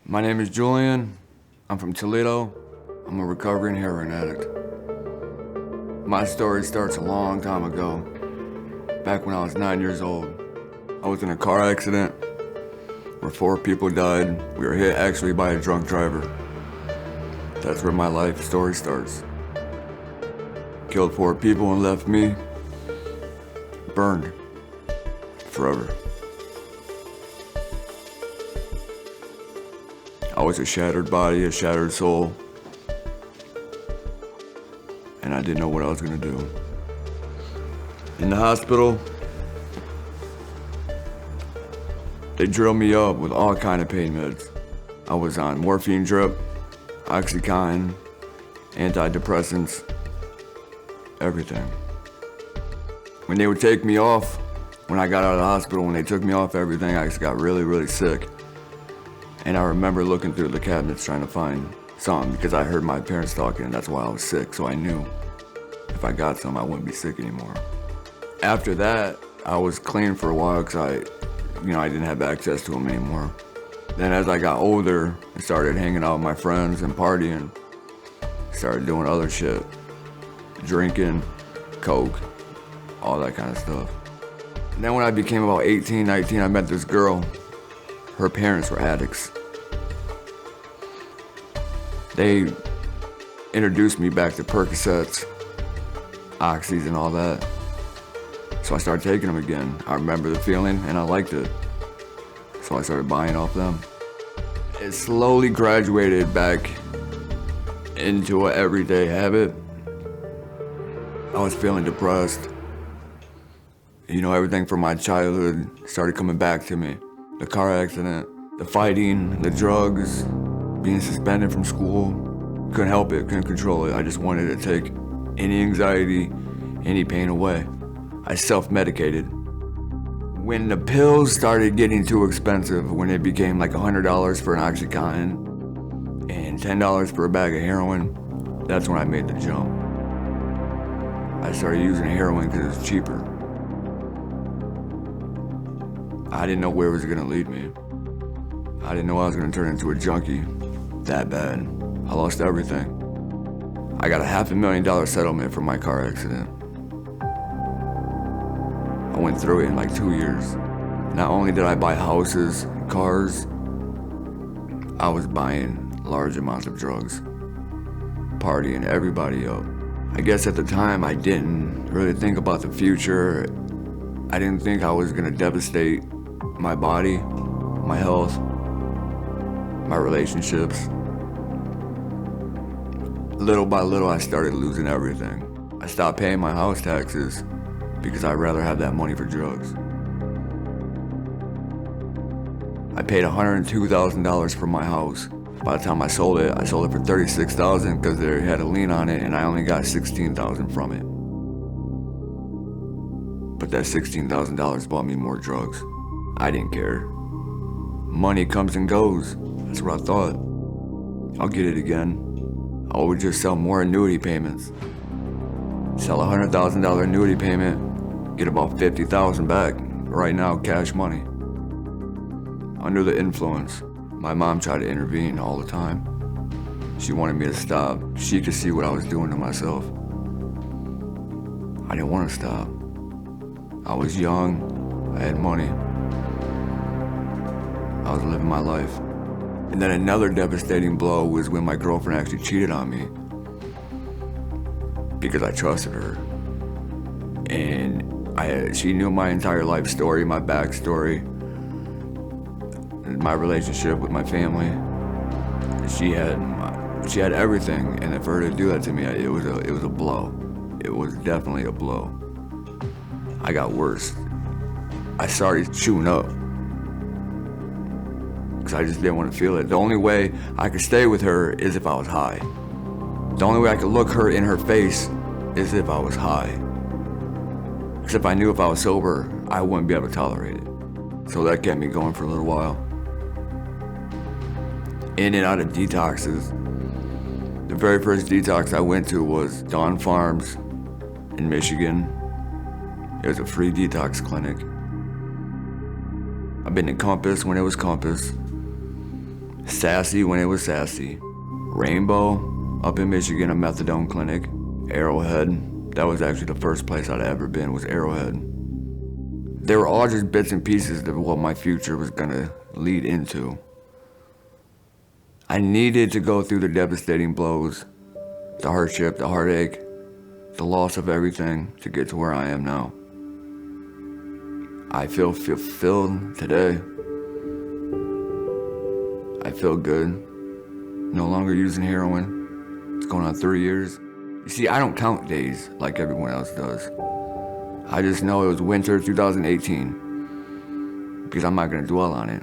My name is Julian. I'm from Toledo. I'm a recovering heroin addict. My story starts a long time ago, back when I was 9 years old. I was in a car accident where 4 people died. We were hit actually by a drunk driver. That's where my life story starts. Killed 4 people and left me burned forever. I was a shattered body, a shattered soul, and I didn't know what I was gonna do. In the hospital, they drilled me up with all kind of pain meds. I was on morphine drip, Oxycontin, antidepressants, everything. When they would take me off, when I got out of the hospital, when they took me off everything, I just got really, really sick. And I remember looking through the cabinets trying to find some because I heard my parents talking and that's why I was sick. So I knew if I got some, I wouldn't be sick anymore. After that, I was clean for a while because I didn't have access to them anymore. Then as I got older, I started hanging out with my friends and partying. Started doing other shit, drinking, coke, all that kind of stuff. And then when I became about 18, 19, I met this girl. Her parents were addicts. They introduced me back to Percocets, Oxys, and all that. So I started taking them again. I remember the feeling and I liked it. So I started buying off them. It slowly graduated back into an everyday habit. I was feeling depressed. Everything from my childhood started coming back to me. The car accident, the fighting, the drugs, being suspended from school. Couldn't help it, couldn't control it. I just wanted to take any anxiety, any pain away. I self-medicated. When the pills started getting too expensive, when it became like $100 for an Oxycontin and $10 for a bag of heroin, that's when I made the jump. I started using heroin because it's cheaper. I didn't know where it was gonna lead me. I didn't know I was gonna turn into a junkie that bad. I lost everything. I got a $500,000 settlement for my car accident. I went through it in like 2 years. Not only did I buy houses, cars, I was buying large amounts of drugs, partying everybody up. I guess at the time I didn't really think about the future. I didn't think I was gonna devastate my body, my health, my relationships. Little by little, I started losing everything. I stopped paying my house taxes because I'd rather have that money for drugs. I paid $102,000 for my house. By the time I sold it for $36,000 because they had a lien on it and I only got $16,000 from it. But that $16,000 bought me more drugs. I didn't care. Money comes and goes. That's what I thought. I'll get it again. I would just sell more annuity payments. Sell a $100,000 annuity payment, get about $50,000 back. Right now, cash money. Under the influence, my mom tried to intervene all the time. She wanted me to stop. She could see what I was doing to myself. I didn't want to stop. I was young, I had money. I was living my life. And then another devastating blow was when my girlfriend actually cheated on me because I trusted her. And she knew my entire life story, my backstory, my relationship with my family. She had everything, and for her to do that to me, it was a blow. It was definitely a blow. I got worse. I started chewing up because I just didn't want to feel it. The only way I could stay with her is if I was high. The only way I could look her in her face is if I was high. Because if I knew if I was sober, I wouldn't be able to tolerate it. So that kept me going for a little while. In and out of detoxes. The very first detox I went to was Dawn Farms in Michigan. It was a free detox clinic. I've been to Compass when it was Compass. Sassy when it was sassy. Rainbow, up in Michigan, a methadone clinic. Arrowhead, that was actually the first place I'd ever been, was Arrowhead. They were all just bits and pieces of what my future was gonna lead into. I needed to go through the devastating blows, the hardship, the heartache, the loss of everything to get to where I am now. I feel fulfilled today. I feel good. No longer using heroin. It's going on 3 years. You see, I don't count days like everyone else does. I just know it was winter 2018 because I'm not gonna dwell on it.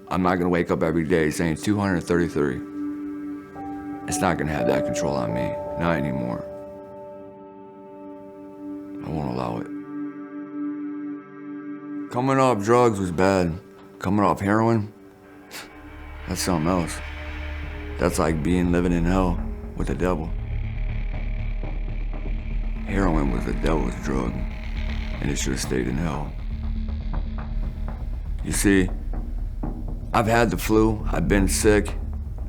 I'm not gonna wake up every day saying 233. It's not gonna have that control on me, not anymore. I won't allow it. Coming off drugs was bad. Coming off heroin, that's something else. That's like living in hell with the devil. Heroin was the devil's drug, and it should have stayed in hell. You see, I've had the flu, I've been sick,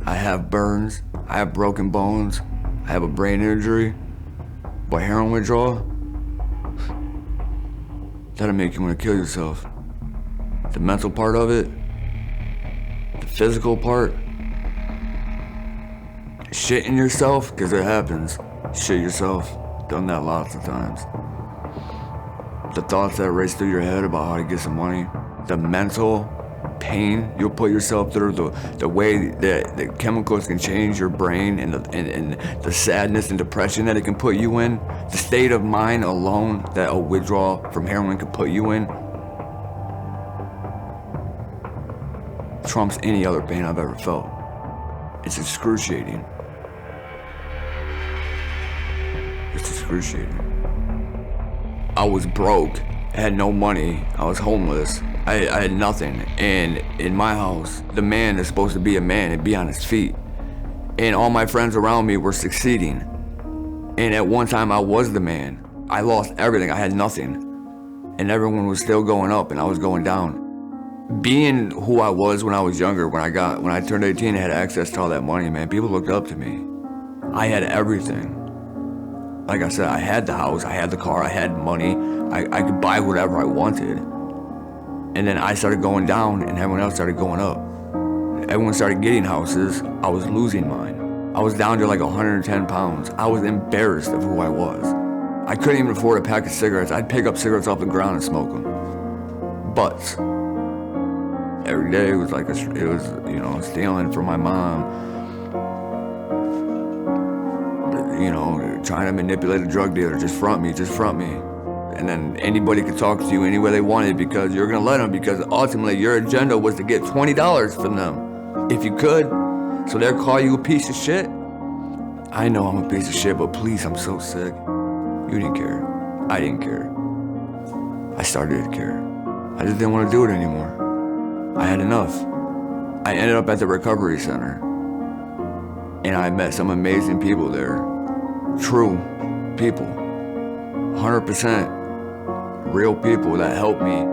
I have burns, I have broken bones, I have a brain injury, but heroin withdrawal, that'll make you want to kill yourself. The mental part of it, the physical part, shitting yourself, because it happens, shit yourself. Done that lots of times. The thoughts that race through your head about how to get some money, the mental pain you'll put yourself through, the way that the chemicals can change your brain, and the sadness and depression that it can put you in, the state of mind alone that a withdrawal from heroin can put you in, trumps any other pain I've ever felt. It's excruciating. It's excruciating. I was broke, I had no money, I was homeless, I had nothing. And in my house, the man is supposed to be a man and be on his feet. And all my friends around me were succeeding. And at one time I was the man. I lost everything, I had nothing. And everyone was still going up and I was going down. Being who I was when I was younger, when I turned 18 and had access to all that money, man, people looked up to me. I had everything. Like I said, I had the house, I had the car, I had money, I could buy whatever I wanted. And then I started going down and everyone else started going up. Everyone started getting houses, I was losing mine. I was down to like 110 pounds. I was embarrassed of who I was. I couldn't even afford a pack of cigarettes. I'd pick up cigarettes off the ground and smoke them. Butts. Every day it was stealing from my mom. Trying to manipulate a drug dealer, just front me. And then anybody could talk to you any way they wanted because you're gonna let them, because ultimately your agenda was to get $20 from them, if you could. So they'll call you a piece of shit. I know I'm a piece of shit, but please, I'm so sick. You didn't care. I didn't care. I started to care. I just didn't want to do it anymore. I had enough. I ended up at the recovery center, and I met some amazing people there. True people, 100% real people that helped me.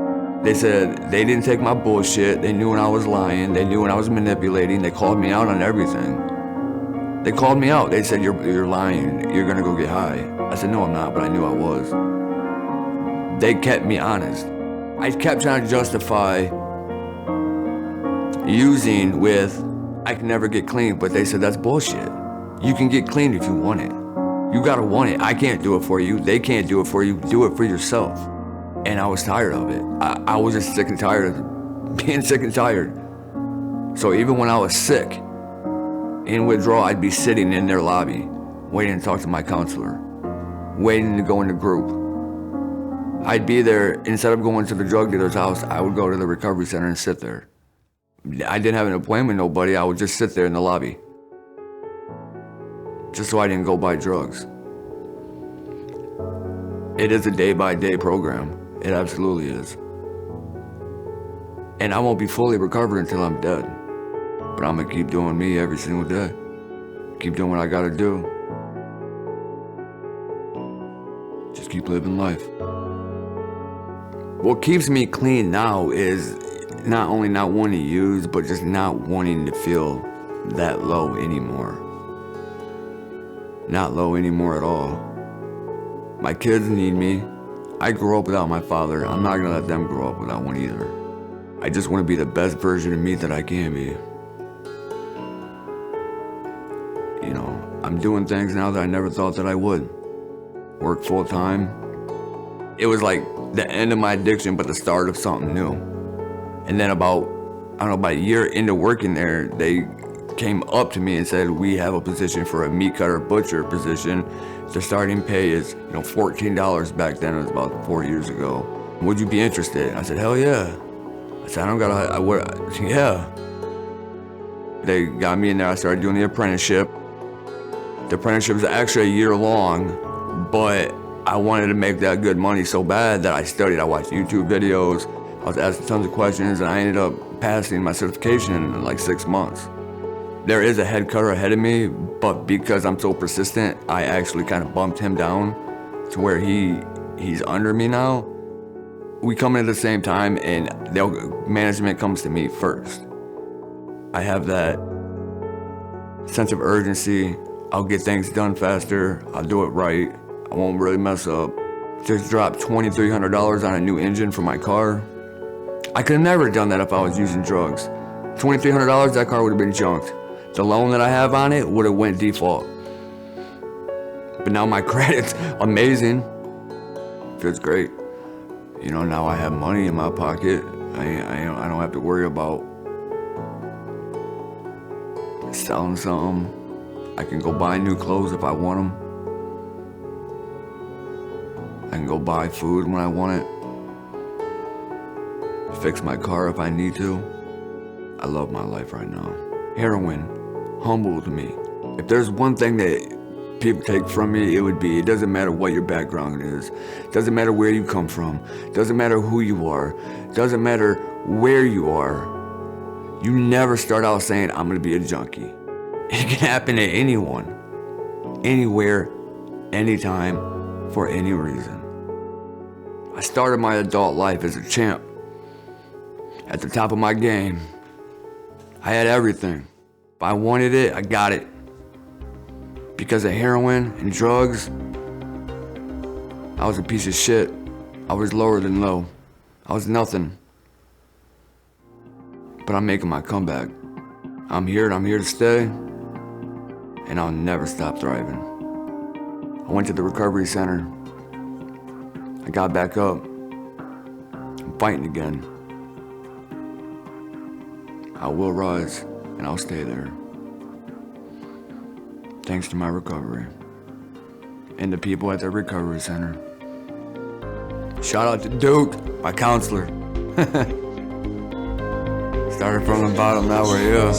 They said they didn't take my bullshit. They knew when I was lying. They knew when I was manipulating. They called me out on everything. They called me out. They said, you're lying. You're gonna go get high. I said, no, I'm not, but I knew I was. They kept me honest. I kept trying to justify using with, I can never get clean, but they said that's bullshit. You can get clean if you want it. You gotta want it. I can't do it for you. They can't do it for you. Do it for yourself. And I was tired of it. I was just sick and tired of being sick and tired. So even when I was sick, in withdrawal, I'd be sitting in their lobby, waiting to talk to my counselor, waiting to go in the group. I'd be there, instead of going to the drug dealer's house, I would go to the recovery center and sit there. I didn't have an appointment with nobody. I would just sit there in the lobby, just so I didn't go buy drugs. It is a day-by-day program. It absolutely is. And I won't be fully recovered until I'm dead. But I'm gonna keep doing me every single day. Keep doing what I gotta do. Just keep living life. What keeps me clean now is not only not wanting to use, but just not wanting to feel that low anymore. Not low anymore at all. My kids need me. I grew up without my father. I'm not gonna let them grow up without one either. I just want to be the best version of me that I can be. You know, I'm doing things now that I never thought that I would. Work full time. It was like the end of my addiction, but the start of something new. And then about a year into working there, they came up to me and said, we have a position for a meat cutter butcher position. The starting pay is, $14 back then. It was about 4 years ago. Would you be interested? I said, hell yeah. I said, yeah. They got me in there. I started doing the apprenticeship. The apprenticeship was actually a year long, but I wanted to make that good money so bad that I studied. I watched YouTube videos. I was asking tons of questions, and I ended up passing my certification in like 6 months. There is a head cutter ahead of me, but because I'm so persistent, I actually kind of bumped him down to where he's under me now. We come in at the same time, and management comes to me first. I have that sense of urgency. I'll get things done faster. I'll do it right. I won't really mess up. Just dropped $2,300 on a new engine for my car. I could have never done that if I was using drugs. $2,300, that car would have been junked. The loan that I have on it would have went default. But now my credit's amazing. Feels great. Now I have money in my pocket. I don't have to worry about selling something. I can go buy new clothes if I want them. I can go buy food when I want it. Fix my car if I need to. I love my life right now. Heroin humbled me. If there's one thing that people take from me, it would be, it doesn't matter what your background is. It doesn't matter where you come from. It doesn't matter who you are. It doesn't matter where you are. You never start out saying, I'm gonna be a junkie. It can happen to anyone, anywhere, anytime, for any reason. I started my adult life as a champ, at the top of my game. I had everything. If I wanted it, I got it. Because of heroin and drugs, I was a piece of shit. I was lower than low. I was nothing. But I'm making my comeback. I'm here to stay, and I'll never stop thriving. I went to the recovery center. I got back up. I'm fighting again. I will rise, and I'll stay there. Thanks to my recovery and the people at the recovery center. Shout out to Duke, my counselor. Started from the bottom, now we're here.